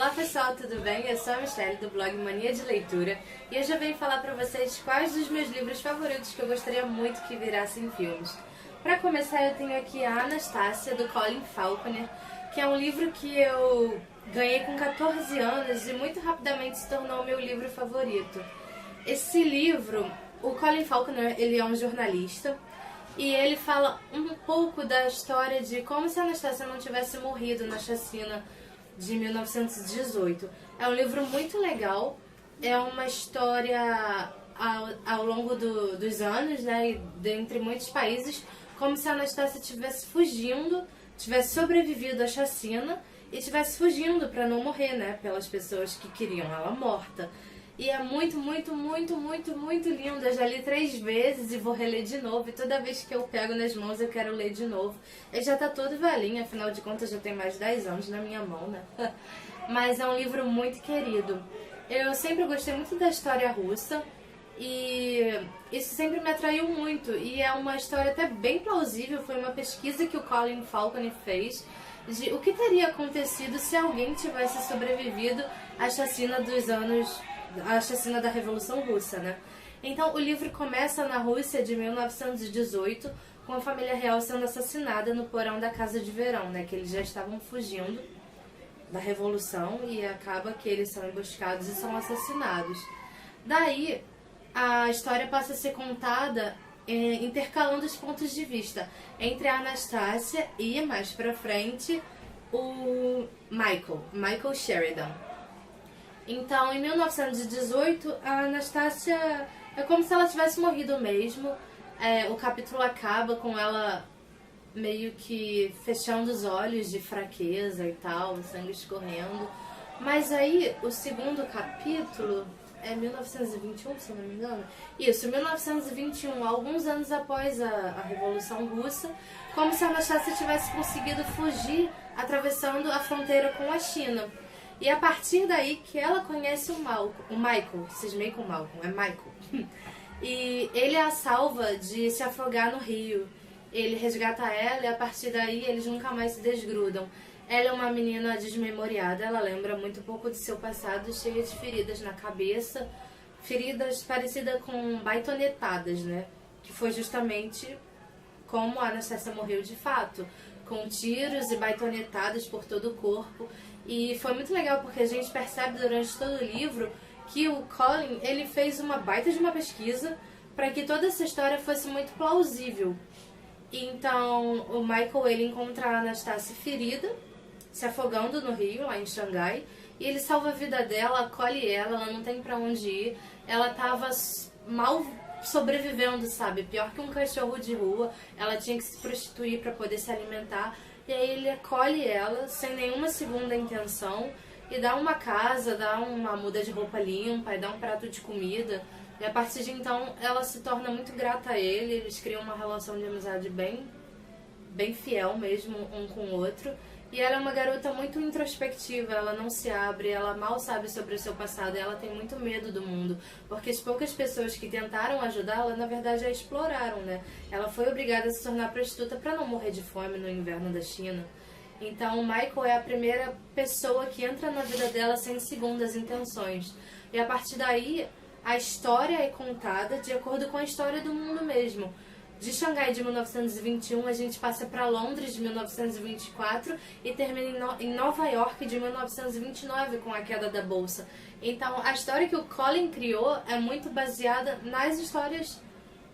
Olá pessoal, tudo bem? Eu sou a Michelle do blog Mania de Leitura e hoje eu venho falar pra vocês quais dos meus livros favoritos que eu gostaria muito que virassem filmes. Pra começar, eu tenho aqui a Anastácia, do Colin Faulconer, que é um livro que eu ganhei com 14 anos e muito rapidamente se tornou o meu livro favorito. Esse livro, o Colin Faulconer, ele é um jornalista e ele fala um pouco da história de como se a Anastácia não tivesse morrido na chacina de 1918. É um livro muito legal, é uma história ao longo dos anos, né, dentre muitos países, como se a Anastácia estivesse fugindo, tivesse sobrevivido à chacina e estivesse fugindo para não morrer, né, pelas pessoas que queriam ela morta. E é muito, muito, muito, muito, muito lindo. Eu já li 3 vezes e vou reler de novo. E toda vez que eu pego nas mãos eu quero ler de novo. Ele já tá todo velhinho, afinal de contas já tem mais de 10 anos na minha mão, né? Mas é um livro muito querido. Eu sempre gostei muito da história russa e isso sempre me atraiu muito. E é uma história até bem plausível. Foi uma pesquisa que o Colin Faulconer fez de o que teria acontecido se alguém tivesse sobrevivido à chacina a chacina da Revolução Russa, né? Então, o livro começa na Rússia de 1918, com a família real sendo assassinada no porão da Casa de Verão, né? Que eles já estavam fugindo da Revolução e acaba que eles são emboscados e são assassinados. Daí, a história passa a ser contada intercalando os pontos de vista entre a Anastácia e, mais pra frente, o Michael Sheridan. Então, em 1918, a Anastácia é como se ela tivesse morrido mesmo. O capítulo acaba com ela meio que fechando os olhos de fraqueza e tal, o sangue escorrendo. Mas aí, o segundo capítulo é 1921, se eu não me engano. Isso, 1921, alguns anos após a Revolução Russa, como se a Anastácia tivesse conseguido fugir atravessando a fronteira com a China. E a partir daí que ela conhece o Michael, cismei com o Malcolm, é Michael. E ele a salva de se afogar no rio. Ele resgata ela e a partir daí eles nunca mais se desgrudam. Ela é uma menina desmemoriada, ela lembra muito pouco de seu passado, cheia de feridas na cabeça, feridas parecidas com baitonetadas, né? Que foi justamente como a Anastácia morreu de fato, com tiros e baitonetadas por todo o corpo. E foi muito legal porque a gente percebe durante todo o livro que o Colin, ele fez uma baita de uma pesquisa para que toda essa história fosse muito plausível. Então, o Michael, ele encontra a Anastácia ferida, se afogando no rio, lá em Xangai, e ele salva a vida dela, acolhe ela não tem pra onde ir, ela tava mal sobrevivendo, sabe? Pior que um cachorro de rua, ela tinha que se prostituir para poder se alimentar. E aí ele acolhe ela sem nenhuma segunda intenção e dá uma casa, dá uma muda de roupa limpa e dá um prato de comida. E a partir de então ela se torna muito grata a ele, eles criam uma relação de amizade bem fiel mesmo um com o outro. E ela é uma garota muito introspectiva, ela não se abre, ela mal sabe sobre o seu passado, ela tem muito medo do mundo, porque as poucas pessoas que tentaram ajudá-la, na verdade, a exploraram, né? Ela foi obrigada a se tornar prostituta para não morrer de fome no inverno da China. Então, o Michael é a primeira pessoa que entra na vida dela sem segundas intenções. E a partir daí, a história é contada de acordo com a história do mundo mesmo. De Xangai de 1921, a gente passa para Londres de 1924 e termina em Nova York de 1929 com a queda da Bolsa. Então, a história que o Colin criou é muito baseada nas histórias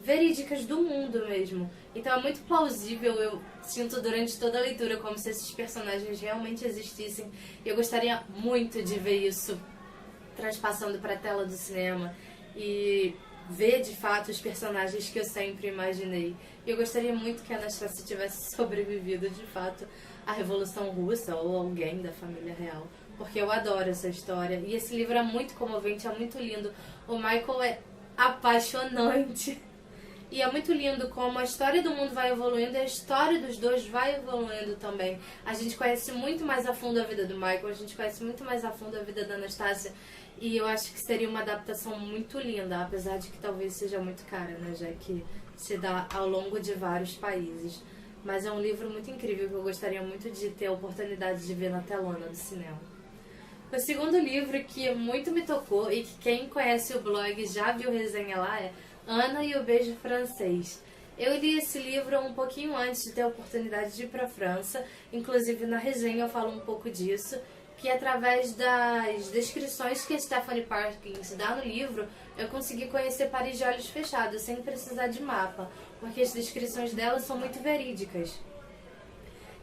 verídicas do mundo mesmo. Então, é muito plausível, eu sinto durante toda a leitura como se esses personagens realmente existissem. E eu gostaria muito de ver isso transpassando para a tela do cinema e ver de fato os personagens que eu sempre imaginei. E eu gostaria muito que a Anastácia tivesse sobrevivido de fato à Revolução Russa ou alguém da família real, porque eu adoro essa história. E esse livro é muito comovente, é muito lindo. O Michael é apaixonante. E é muito lindo como a história do mundo vai evoluindo e a história dos dois vai evoluindo também. A gente conhece muito mais a fundo a vida do Michael, a gente conhece muito mais a fundo a vida da Anastácia. E eu acho que seria uma adaptação muito linda, apesar de que talvez seja muito cara, né? Já que se dá ao longo de vários países. Mas é um livro muito incrível que eu gostaria muito de ter a oportunidade de ver na telona do cinema. O segundo livro que muito me tocou e que quem conhece o blog já viu resenha lá é Ana e o Beijo Francês. Eu li esse livro um pouquinho antes de ter a oportunidade de ir para a França, inclusive na resenha eu falo um pouco disso, que através das descrições que a Stephanie Parkins dá no livro, eu consegui conhecer Paris de olhos fechados, sem precisar de mapa, porque as descrições dela são muito verídicas.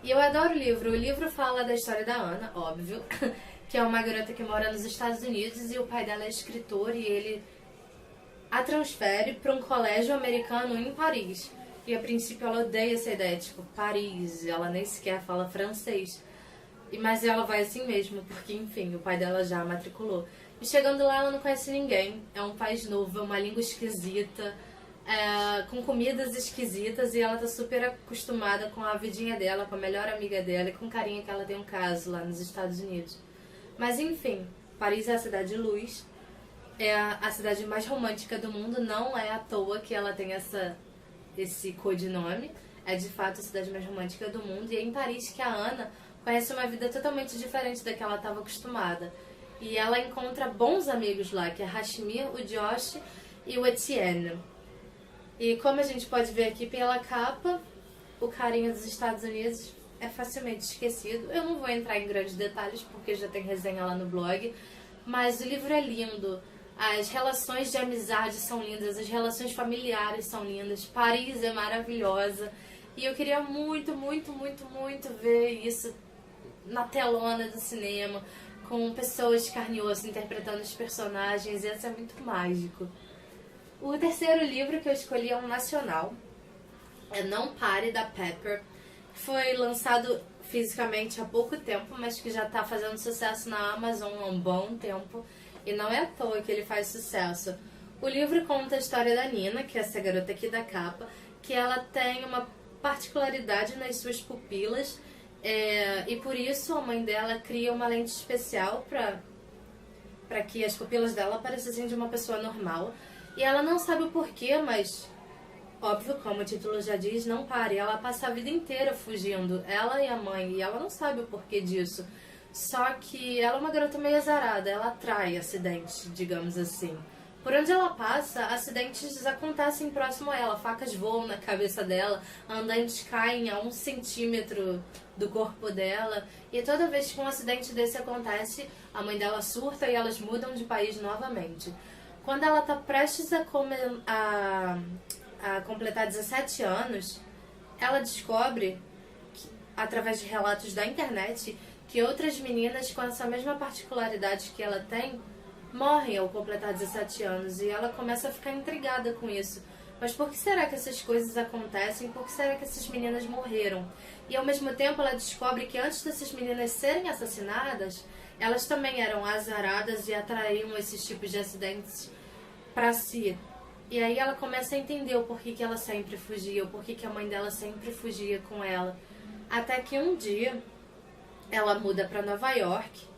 E eu adoro o livro. O livro fala da história da Ana, óbvio, que é uma garota que mora nos Estados Unidos e o pai dela é escritor e ele a transfere para um colégio americano em Paris. E a princípio ela odeia essa ideia, tipo, Paris, ela nem sequer fala francês. Mas ela vai assim mesmo, porque enfim, o pai dela já a matriculou. E chegando lá ela não conhece ninguém, é um país novo, é uma língua esquisita, com comidas esquisitas e ela tá super acostumada com a vidinha dela, com a melhor amiga dela e com o carinha que ela tem um caso lá nos Estados Unidos. Mas enfim, Paris é a cidade de luz, é a cidade mais romântica do mundo, não é à toa que ela tem esse codinome, é de fato a cidade mais romântica do mundo, e é em Paris que a Ana conhece uma vida totalmente diferente da que ela estava acostumada. E ela encontra bons amigos lá, que é Hashmir, o Josh e o Etienne. E como a gente pode ver aqui pela capa, o carinha dos Estados Unidos é facilmente esquecido. Eu não vou entrar em grandes detalhes porque já tem resenha lá no blog, mas o livro é lindo. As relações de amizade são lindas, as relações familiares são lindas, Paris é maravilhosa. E eu queria muito, muito, muito, muito ver isso na telona do cinema, com pessoas de carne e osso interpretando os personagens, e isso é muito mágico. O terceiro livro que eu escolhi é um nacional, é Não Pare, da Pepper. Foi lançado fisicamente há pouco tempo, mas que já está fazendo sucesso na Amazon há um bom tempo. E não é à toa que ele faz sucesso. O livro conta a história da Nina, que é essa garota aqui da capa, que ela tem uma particularidade nas suas pupilas, e por isso a mãe dela cria uma lente especial para que as pupilas dela parecessem de uma pessoa normal. E ela não sabe o porquê, mas óbvio, como o título já diz, não pare. Ela passa a vida inteira fugindo, ela e a mãe, e ela não sabe o porquê disso. Só que ela é uma garota meio azarada, ela atrai acidentes, digamos assim. Por onde ela passa, acidentes acontecem próximo a ela, facas voam na cabeça dela, andantes caem a 1 centímetro do corpo dela. E toda vez que um acidente desse acontece, a mãe dela surta e elas mudam de país novamente. Quando ela está prestes a completar 17 anos, ela descobre, através de relatos da internet, que outras meninas com essa mesma particularidade que ela tem morrem ao completar 17 anos, e ela começa a ficar intrigada com isso. Mas por que será que essas coisas acontecem? Por que será que essas meninas morreram? E ao mesmo tempo ela descobre que antes dessas meninas serem assassinadas, elas também eram azaradas e atraíam esses tipos de acidentes para si. E aí ela começa a entender o porquê que ela sempre fugia, o porquê que a mãe dela sempre fugia com ela. Até que um dia ela muda para Nova York.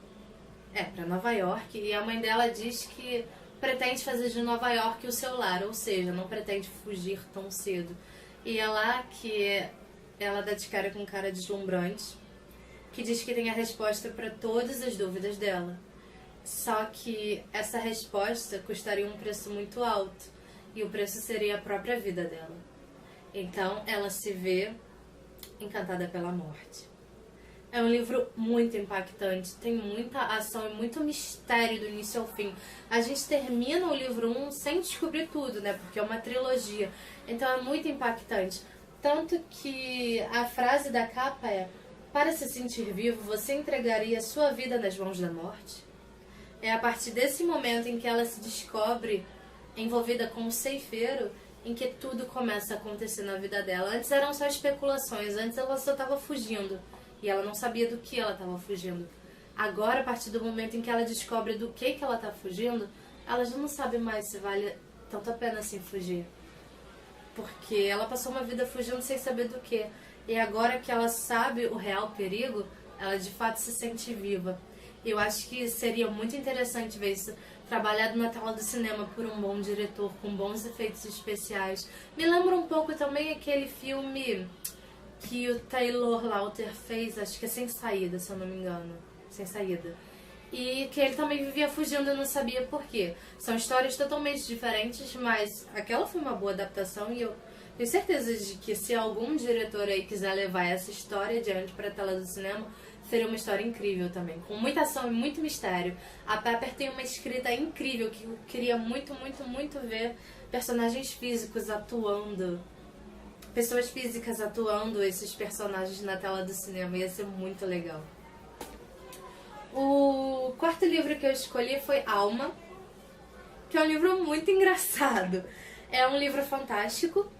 Para Nova York, e a mãe dela diz que pretende fazer de Nova York o seu lar, ou seja, não pretende fugir tão cedo. E é lá que ela dá de cara com um cara deslumbrante, que diz que tem a resposta para todas as dúvidas dela. Só que essa resposta custaria um preço muito alto, e o preço seria a própria vida dela. Então ela se vê encantada pela morte. É um livro muito impactante, tem muita ação e muito mistério do início ao fim. A gente termina o livro 1 sem descobrir tudo, né? Porque é uma trilogia. Então é muito impactante. Tanto que a frase da capa é: para se sentir vivo, você entregaria sua vida nas mãos da morte? É a partir desse momento em que ela se descobre envolvida com o ceifeiro em que tudo começa a acontecer na vida dela. Antes eram só especulações, antes ela só estava fugindo. E ela não sabia do que ela estava fugindo. Agora, a partir do momento em que ela descobre do que ela está fugindo, ela já não sabe mais se vale tanto a pena assim fugir. Porque ela passou uma vida fugindo sem saber do que. E agora que ela sabe o real perigo, ela de fato se sente viva. Eu acho que seria muito interessante ver isso trabalhado na tela do cinema por um bom diretor, com bons efeitos especiais. Me lembra um pouco também aquele filme que o Taylor Lautner fez, acho que é Sem Saída, se eu não me engano. Sem Saída. e que ele também vivia fugindo e não sabia por quê. São histórias totalmente diferentes, mas aquela foi uma boa adaptação e eu tenho certeza de que se algum diretor aí quiser levar essa história adiante para a tela do cinema, seria uma história incrível também, com muita ação e muito mistério. A Pepper tem uma escrita incrível que eu queria muito, muito, muito ver personagens físicos atuando, pessoas físicas atuando esses personagens na tela do cinema, ia ser muito legal. O quarto livro que eu escolhi foi Alma, que é um livro muito engraçado. É um livro fantástico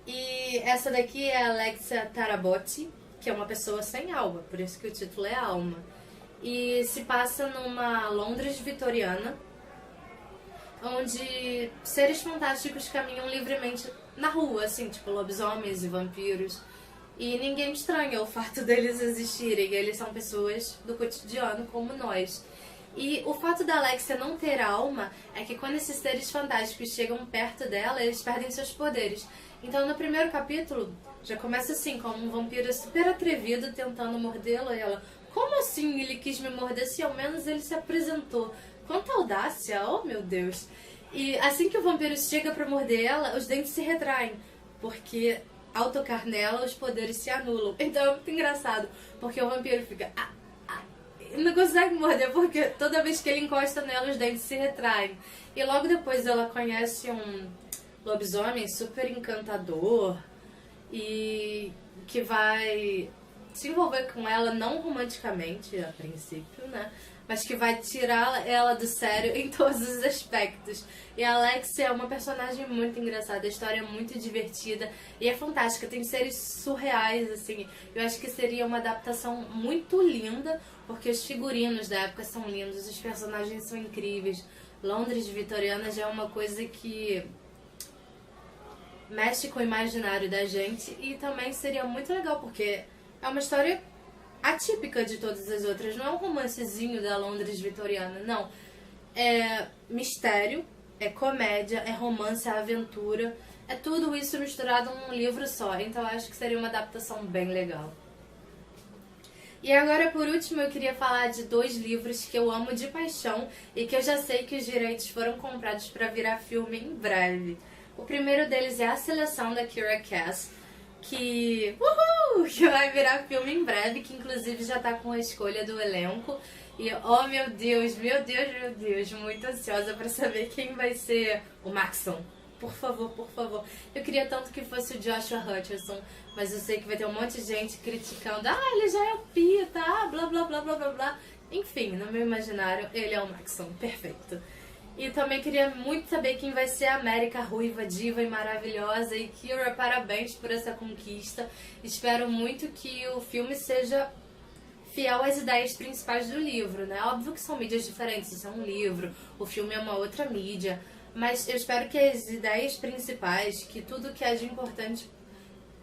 e essa daqui é a Alexia Tarabotti, que é uma pessoa sem alma, por isso que o título é Alma. E se passa numa Londres vitoriana, onde seres fantásticos caminham livremente na rua, assim, tipo lobisomens e vampiros. E ninguém estranha o fato deles existirem, eles são pessoas do cotidiano como nós. E o fato da Alexia não ter alma é que quando esses seres fantásticos chegam perto dela, eles perdem seus poderes. Então no primeiro capítulo já começa assim, com um vampiro super atrevido tentando mordê-la e ela, como assim ele quis me morder se ao menos ele se apresentou? Quanta audácia, oh meu Deus! E assim que o vampiro chega pra morder ela, os dentes se retraem, porque ao tocar nela os poderes se anulam. Então é muito engraçado, porque o vampiro fica... e não consegue morder, porque toda vez que ele encosta nela os dentes se retraem. E logo depois ela conhece um lobisomem super encantador e que vai se envolver com ela, não romanticamente a princípio, né? Mas que vai tirar ela do sério em todos os aspectos. E a Alexia é uma personagem muito engraçada, a história é muito divertida e é fantástica, tem seres surreais, assim. Eu acho que seria uma adaptação muito linda, porque os figurinos da época são lindos, os personagens são incríveis. Londres vitoriana já é uma coisa que mexe com o imaginário da gente e também seria muito legal, porque é uma história atípica de todas as outras, não é um romancezinho da Londres vitoriana, não. É mistério, é comédia, é romance, é aventura, é tudo isso misturado num livro só, então eu acho que seria uma adaptação bem legal. E agora, por último, eu queria falar de 2 livros que eu amo de paixão e que eu já sei que os direitos foram comprados para virar filme em breve. O primeiro deles é A Seleção da Kiera Cass, que vai virar filme em breve, que inclusive já tá com a escolha do elenco. E oh meu Deus, meu Deus, meu Deus, muito ansiosa pra saber quem vai ser o Maxon. Por favor, por favor. Eu queria tanto que fosse o Joshua Hutcherson, mas eu sei que vai ter um monte de gente criticando. Ele já é o Pita, blá blá blá blá blá blá. Enfim, no meu imaginário, ele é o Maxon, perfeito. E também queria muito saber quem vai ser a América ruiva, diva e maravilhosa. E Kiera, parabéns por essa conquista. Espero muito que o filme seja fiel às ideias principais do livro, né? Óbvio que são mídias diferentes, isso é um livro, o filme é uma outra mídia. Mas eu espero que as ideias principais, que tudo que é de importante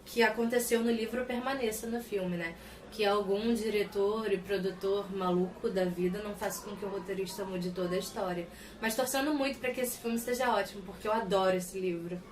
que aconteceu no livro permaneça no filme, né? Que algum diretor e produtor maluco da vida não faça com que o roteirista mude toda a história. Mas torcendo muito para que esse filme seja ótimo, porque eu adoro esse livro.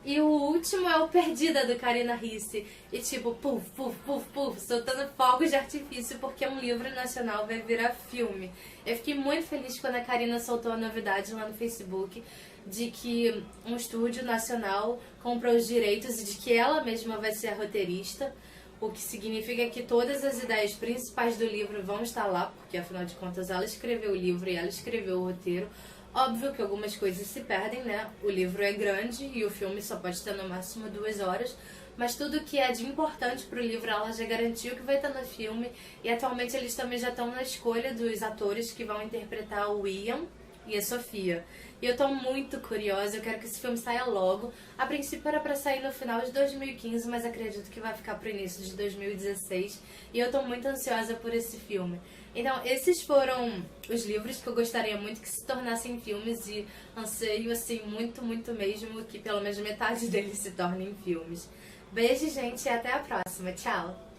E o último é o Perdida, do Karina Ricci. E tipo, puf, puf, puf, puf, soltando fogos de artifício porque um livro nacional vai virar filme. Eu fiquei muito feliz quando a Karina soltou a novidade lá no Facebook de que um estúdio nacional comprou os direitos e de que ela mesma vai ser a roteirista. O que significa que todas as ideias principais do livro vão estar lá, porque afinal de contas ela escreveu o livro e ela escreveu o roteiro. Óbvio que algumas coisas se perdem, né? O livro é grande e o filme só pode ter no máximo 2 horas, mas tudo que é de importante pro livro ela já garantiu que vai estar no filme, e atualmente eles também já estão na escolha dos atores que vão interpretar o Ian e a Sofia. E eu tô muito curiosa, eu quero que esse filme saia logo. A princípio era pra sair no final de 2015, mas acredito que vai ficar pro início de 2016. E eu tô muito ansiosa por esse filme. Então, esses foram os livros que eu gostaria muito que se tornassem filmes e anseio, assim, muito, muito mesmo que pelo menos metade deles se tornem filmes. Beijo, gente, e até a próxima. Tchau!